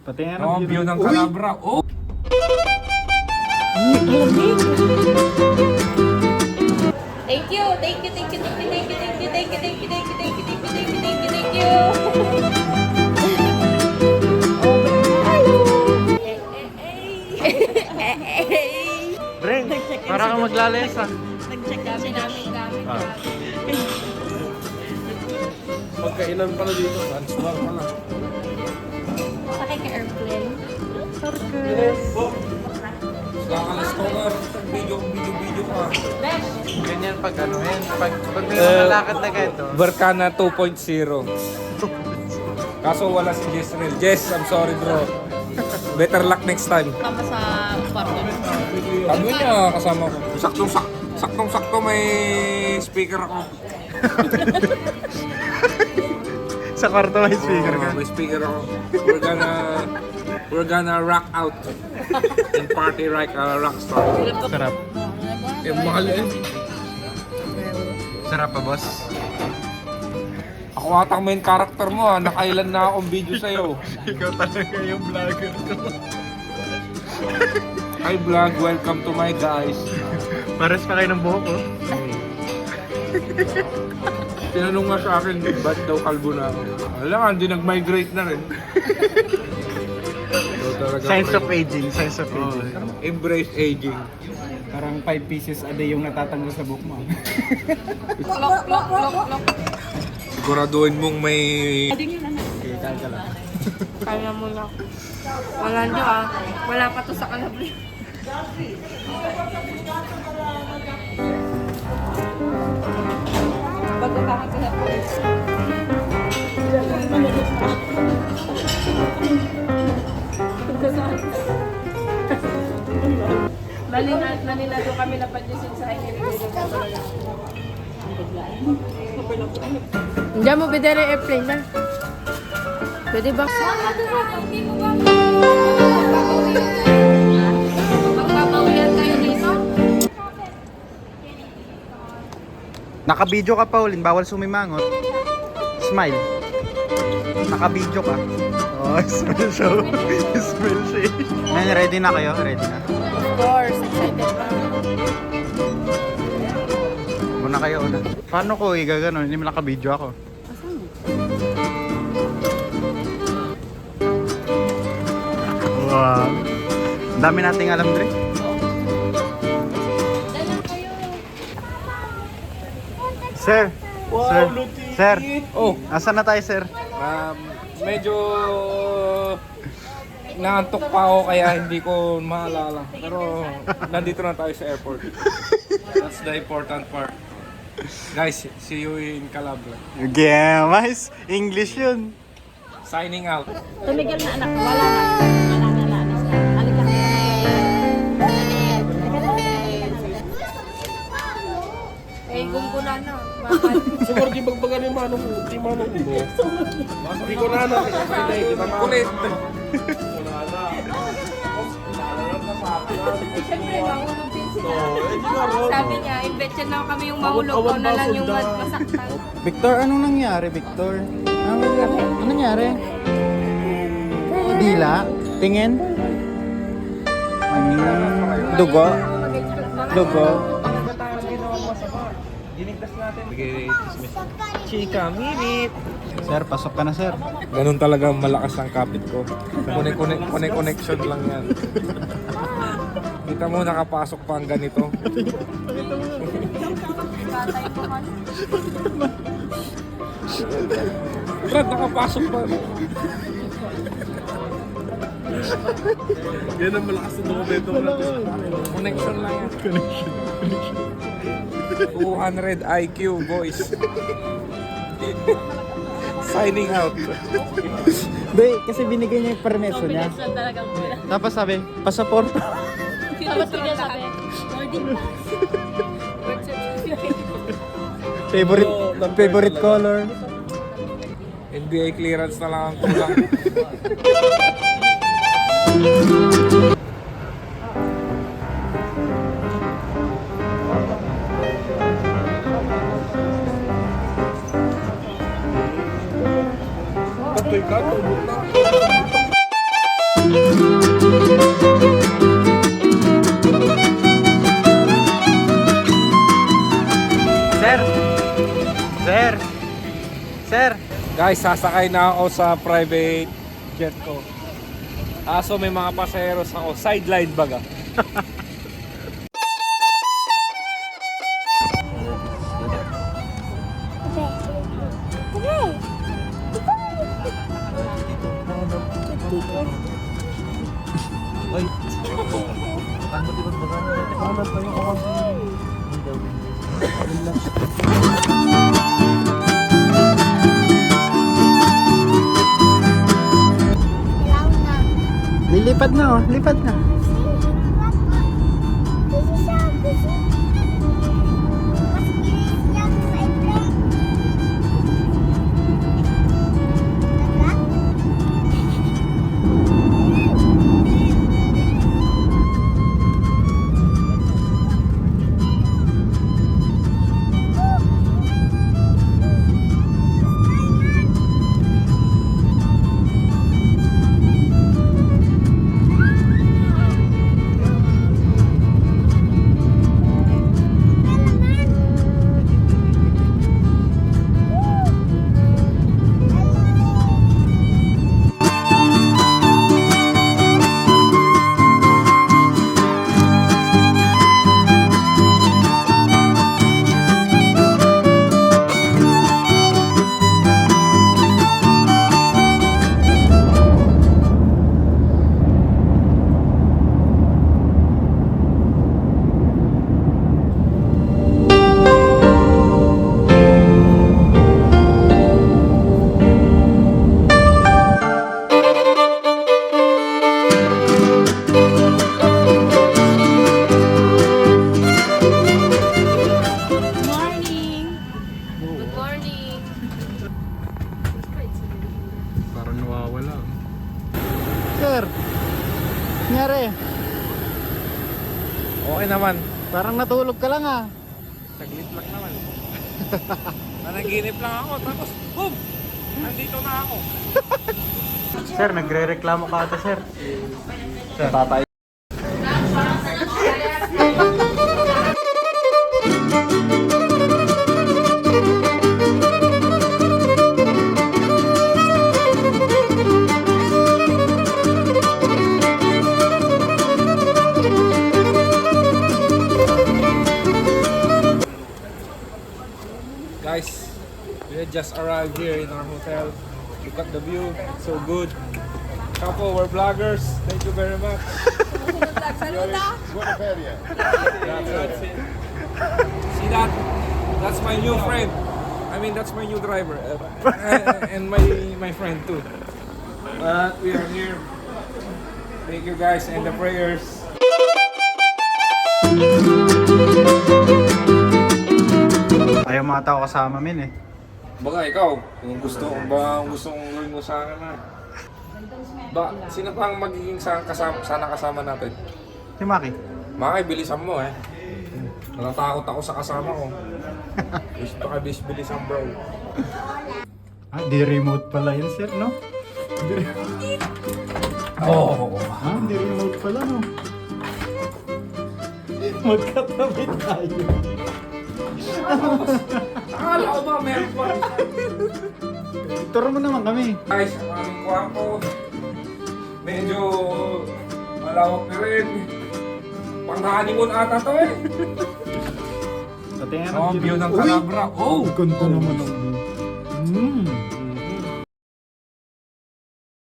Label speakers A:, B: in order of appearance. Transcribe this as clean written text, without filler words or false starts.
A: Pati nga
B: Oh, view ng Calabra. Oh!
C: Thank you, thank you, thank you, thank you, thank you, thank you, thank you, thank you, thank you, thank you, thank you, thank you, thank you, thank you.
A: Pre, para kang maglalesa.
C: Nag-check kasi namin gamit.
B: Pagkainan pala dito. Transfer pala.
C: Sakay ka airplane.
B: Kakalas ko nga. Video ka.
A: Ganyan pag ano yan. Pag may malalakad na ganito.
B: Vercana 2.0. Kaso wala si Jessrel. Jess, I'm sorry bro. Better luck next time.
C: Tama sa kwarto.
B: Sabi niya kasama ko. Saktong-sakto may speaker ako.
A: Sa kwarto may speaker ka.
B: May speaker ako. We're gonna rock out and party like a rock star.
A: Sarap.
B: Mahal eh.
A: Sarap pa, boss.
B: Ako atang main character mo ha. Nakailan na akong video sa'yo.
A: Ikaw talaga yung vlogger ko.
B: Hi vlog, welcome to my guys.
A: Pares pa kayo ng buhok, oh.
B: Tinanong nga sa akin, ba't daw kalbo na ako? Alam nga, hindi nag-migrate na rin.
A: Signs of aging, signs of aging.
B: Embrace aging.
D: Parang 5 pieces a day yung natatanggal sa buhok mo.
C: Lock.
B: Siguraduhin mong may...
C: Kaya mo na. Wala nyo ah. Wala pa to sa Calabria. Bago pa ako sa police. Manila doon kami napadyasin sa akin. Hindi mo pwede rin airplane na. Pwede ba? Magpapawilan kayo dito?
A: Naka-video ka, Pauline. Bawal sumimangot. Smile. Naka-video ka. Oh, smile siya. Smile siya. Man, ready na kayo? Ready na?
C: Of course, excited pa.
A: Una kayo, una. Paano ko igaganon? Hindi mo naka-video ako. Wow. Ang dami nating alam, Dre.
C: Dalang kayo.
A: Sir. Sir. Sir.
B: Oh,
A: Asan na tayo, sir?
B: medyo... Naantok pa ako kaya hindi ko maalala. Pero nandito na tayo sa airport. That's the important part. Guys, see you in Calabria.
A: Gemas. English yun.
B: Signing out.
C: Tumigil na anak, wala na. Wala na, anis na. Alika. Eh, gumgula na.
B: Siguro di bagbagan yung manong mo. Di manong mo. Hindi ko na anak. Kulit.
C: Siyempre, mahulog din sila. Sabi niya, imbetyan na kami yung mahulog. Ikaw na lang yung masaktan.
A: Victor, anong nangyari, Victor? Anong nangyari? Dila? Tingin? Dugo? Dugo?
B: Chika, minute.
A: Sir, pasok ka na, sir.
B: Ganun talaga malakas ang kapit ko. Connection lang yan. Kita mo nakapasok pa ang ganito. Brad, nakapasok pa.
D: Yan ang malakas na dokumento mo natin.
B: Connection lang yan. 200 IQ, boys. Signing out.
A: Hindi, kasi binigay niya yung permeso niya.
C: Combination talagang wala.
A: Tapos sabi, pasaport.
C: Tapos bigla sabi, boarding pass. Birth certificate.
A: Favorite color.
B: NBA clearance na lang ang kulang.
D: Pagkay ka, tubok na.
B: Guys, sasakay na ako sa private jet ko. So may mga pasaheros ako. Sideline baga.
A: Lilipad na oh, lipad na.
C: Morning! Good morning!
A: Parang nawawala. Sir, nangyari?
B: Okay naman.
A: Parang natulog ka lang ah.
B: Saglit lang naman. Nanaginip lang ako. Tapos, boom! Nandito na ako.
A: Sir, nagre-reklamo ka ata sir.
B: Tatay. Guys, we had just arrived here in our hotel. Look at the view, it's so good. Couple, we're vloggers. Thank you very much. That's it. See that? That's my new friend. I mean, that's my new driver. And my friend too. But we are here. Thank you guys and the prayers.
A: Ayaw mga tao kasama min eh.
B: Baka ikaw, kung gusto kong gawin mo sa akin na. Sino pa ang magiging sana kasama natin?
A: Si Maki.
B: Makay, bilisan mo eh. Natatakot ako sa kasama ko. Baka bilisan bro.
A: Ah, di remote pala yun sir, no?
B: Oh!
A: Ah, di remote pala, no? Magkatabi tayo.
B: Akala ko ba meron pa?
A: Turo mo naman kami.
B: Guys, ang aming kwarto. Medyo malawak na rin. Pang-honeymoon ata to eh.
A: Patingin
B: Oh, view ng Calabra. Oh!
A: Ganda naman ang view.